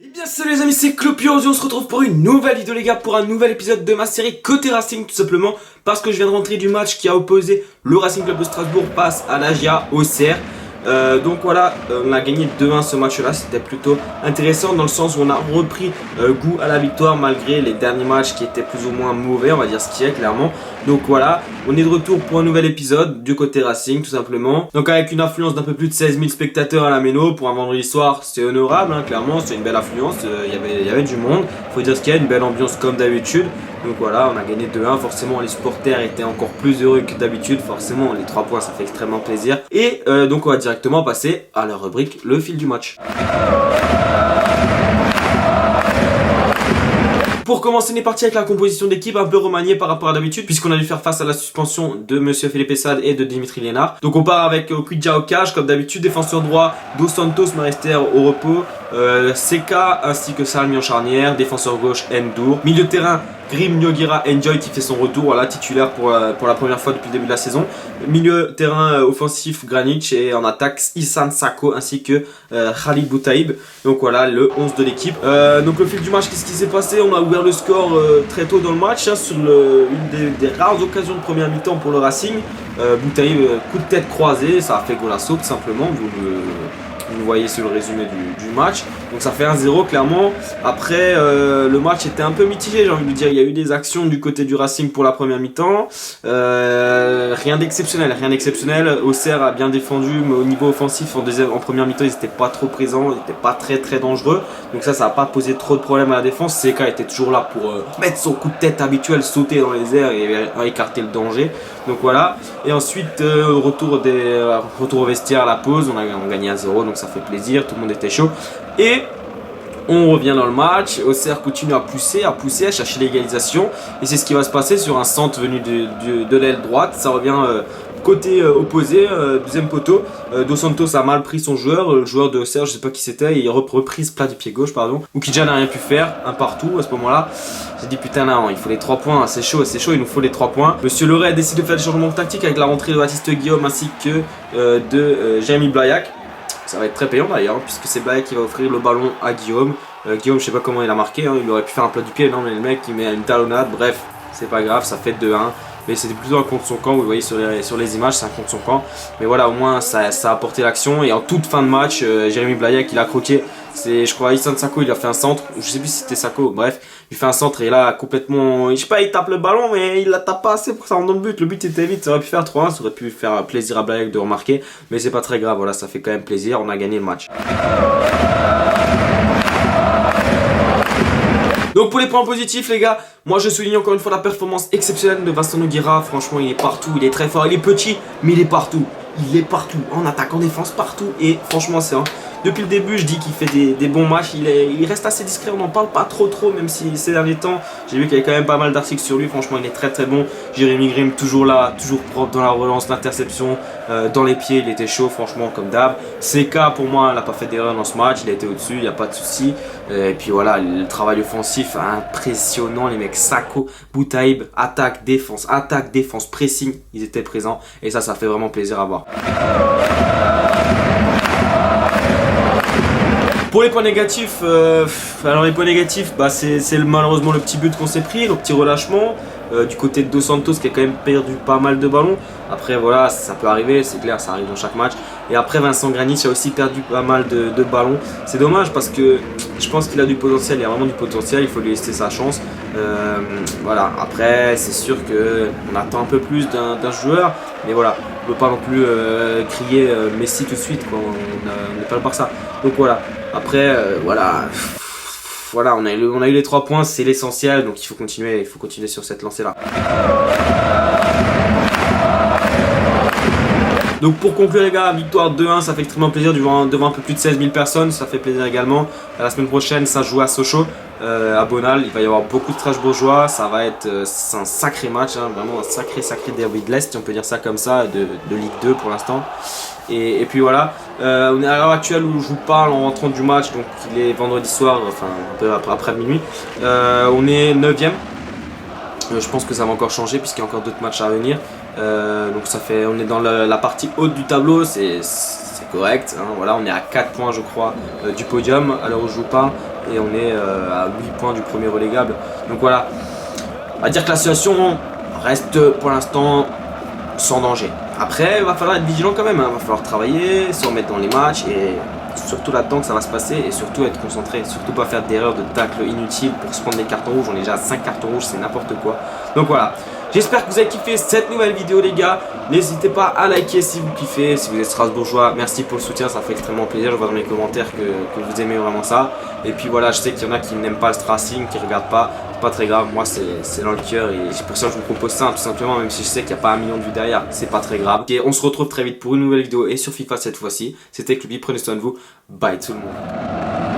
Et bien salut les amis, c'est Clopio, on se retrouve pour une nouvelle vidéo les gars, pour un nouvel épisode de ma série Côté Racing, tout simplement parce que je viens de rentrer du match qui a opposé le Racing Club de Strasbourg face à l'AGA Auxerre. Donc voilà, on a gagné 2-1 ce match là, c'était plutôt intéressant dans le sens où on a repris goût à la victoire malgré les derniers matchs qui étaient plus ou moins mauvais, on va dire ce qui est clairement. Donc voilà, on est de retour pour un nouvel épisode du Côté Racing tout simplement. Donc avec une affluence d'un peu plus de 16 000 spectateurs à la Méno pour un vendredi soir, c'est honorable hein, clairement, c'est une belle affluence, il y avait du monde, faut dire ce qu'il y a, une belle ambiance comme d'habitude. Donc voilà, on a gagné 2-1, forcément les supporters étaient encore plus heureux que d'habitude, forcément les 3 points ça fait extrêmement plaisir. Et donc on va directement passer à la rubrique le fil du match. Pour commencer, on est parti avec la composition d'équipe un peu remaniée par rapport à d'habitude, puisqu'on a dû faire face à la suspension de Monsieur Philippe Essad et de Dimitri Lénard. Donc on part avec Okudja au cage, comme d'habitude, défenseur droit, Dos Santos Marester au repos, Seka ainsi que Salmi en charnière, défenseur gauche Ndour, milieu de terrain Grim Nyogira Enjoy qui fait son retour, voilà, titulaire pour la première fois depuis le début de la saison. Milieu terrain offensif Granic et en attaque Issan Sako ainsi que Khalid Boutaïb. Donc voilà le 11 de l'équipe. Donc le fil du match, qu'est-ce qui s'est passé? On a ouvert le score très tôt dans le match hein, sur une des rares occasions de première mi-temps pour le Racing. Boutaïb, coup de tête croisé, ça a fait golasso tout simplement. Vous voyez sur le résumé du match. Donc ça fait 1-0 clairement. Après le match était un peu mitigé, j'ai envie de dire. Il y a eu des actions du côté du Racing pour la première mi-temps. Rien d'exceptionnel. Auxerre a bien défendu, mais au niveau offensif en première mi-temps ils n'étaient pas trop présents, ils n'étaient pas très dangereux. Donc ça n'a pas posé trop de problèmes à la défense. Seka était toujours là pour mettre son coup de tête habituel, sauter dans les airs et écarter le danger. Donc voilà. Et ensuite retour au vestiaire à la pause, on a gagné 1-0, donc ça fait plaisir, tout le monde était chaud. Et on revient dans le match, Auxerre continue à pousser, à chercher l'égalisation. Et c'est ce qui va se passer sur un centre venu de l'aile droite. Ça revient côté opposé, deuxième poteau. Dos Santos a mal pris son joueur, le joueur de Auxerre, je sais pas qui c'était, il a reprise plat du pied gauche, pardon. Okudja n'a rien pu faire, un partout à ce moment-là. J'ai dit putain non, il faut les 3 points, c'est chaud, il nous faut les 3 points. Monsieur Leray a décidé de faire des changements de tactique avec la rentrée de Baptiste Guillaume ainsi que de Jérémy Blaillac. Ça va être très payant d'ailleurs, puisque c'est Blaillac qui va offrir le ballon à Guillaume. Guillaume, je sais pas comment il a marqué, hein, il aurait pu faire un plat du pied, non mais le mec il met une talonnade, bref, c'est pas grave, ça fait 2-1. Mais c'était plutôt un contre son camp, vous voyez sur les images, c'est un contre son camp. Mais voilà, au moins ça a apporté l'action. Et en toute fin de match, Jérémy Blaillac il a croqué. Je crois Issan Sako, il a fait un centre, je sais plus si c'était Sako, bref, il fait un centre et là complètement, je sais pas, il tape le ballon mais il la tape pas assez pour que ça rentre dans le but. Le but était vite, ça aurait pu faire 3-1, ça aurait pu faire plaisir à Blaillac de remarquer, mais c'est pas très grave, voilà, ça fait quand même plaisir, on a gagné le match. Donc pour les points positifs les gars, moi je souligne encore une fois la performance exceptionnelle de Vincent Nogueira. Franchement il est partout, il est très fort, il est petit mais il est partout. Il est partout, en attaque, en défense, partout. Et franchement c'est depuis le début je dis qu'il fait des bons matchs. Il reste assez discret, on n'en parle pas trop même si ces derniers temps j'ai vu qu'il y avait quand même pas mal d'articles sur lui. Franchement il est très bon. Jérémy Grim toujours là, toujours propre dans la relance, l'interception, dans les pieds, il était chaud franchement comme d'hab. Seka pour moi il n'a pas fait d'erreur dans ce match, il a été au-dessus, il n'y a pas de souci. Et puis voilà, le travail offensif impressionnant, les mecs Sako, Boutaïb, attaque, défense, pressing, ils étaient présents et ça fait vraiment plaisir à voir. Pour les points négatifs, alors les points négatifs, bah c'est malheureusement le petit but qu'on s'est pris, le petit relâchement du côté de Dos Santos qui a quand même perdu pas mal de ballons. Après voilà, ça peut arriver, c'est clair, ça arrive dans chaque match. Et après Vincent Granic a aussi perdu pas mal de ballons. C'est dommage parce que je pense qu'il a du potentiel, il y a vraiment du potentiel, il faut lui laisser sa chance. Voilà, après c'est sûr qu'on attend un peu plus d'un joueur, mais voilà, on ne peut pas non plus crier Messi tout de suite, quoi. On n'est pas le Barça. Donc voilà, après voilà, on a eu les 3 points, c'est l'essentiel, donc il faut continuer sur cette lancée là. Donc pour conclure les gars, victoire 2-1, ça fait extrêmement plaisir devant un peu plus de 16 000 personnes, ça fait plaisir également. La semaine prochaine ça joue à Sochaux, à Bonal, il va y avoir beaucoup de strasbourgeois, ça va être un sacré match, hein, vraiment un sacré derby de l'Est, si on peut dire ça comme ça, de Ligue 2 pour l'instant. Et puis voilà, on est à l'heure actuelle où je vous parle en rentrant du match, donc il est vendredi soir, enfin un peu après minuit, on est 9ème. Je pense que ça va encore changer puisqu'il y a encore d'autres matchs à venir. Donc on est dans la partie haute du tableau, c'est correct. Hein, voilà, on est à 4 points je crois du podium à l'heure où je vous parle. et on est à 8 points du premier relégable. Donc voilà, on va dire que la situation reste pour l'instant sans danger. Après, il va falloir être vigilant quand même, hein. Il va falloir travailler, se remettre dans les matchs et surtout là-dedans que ça va se passer et surtout être concentré, surtout pas faire d'erreurs de tacle inutiles pour se prendre des cartons rouges. On est déjà à 5 cartons rouges, c'est n'importe quoi. Donc voilà, j'espère que vous avez kiffé cette nouvelle vidéo les gars. N'hésitez pas à liker si vous kiffez, si vous êtes strasbourgeois, merci pour le soutien, ça fait extrêmement plaisir. Je vois dans les commentaires que vous aimez vraiment ça. Et puis voilà, je sais qu'il y en a qui n'aiment pas le Racing, qui ne regardent pas, c'est pas très grave, moi c'est dans le cœur et c'est pour ça que je vous propose ça, tout simplement, même si je sais qu'il n'y a pas 1 million de vues derrière, c'est pas très grave. Et on se retrouve très vite pour une nouvelle vidéo et sur FIFA cette fois-ci. C'était Cluby, prenez soin de vous, bye tout le monde.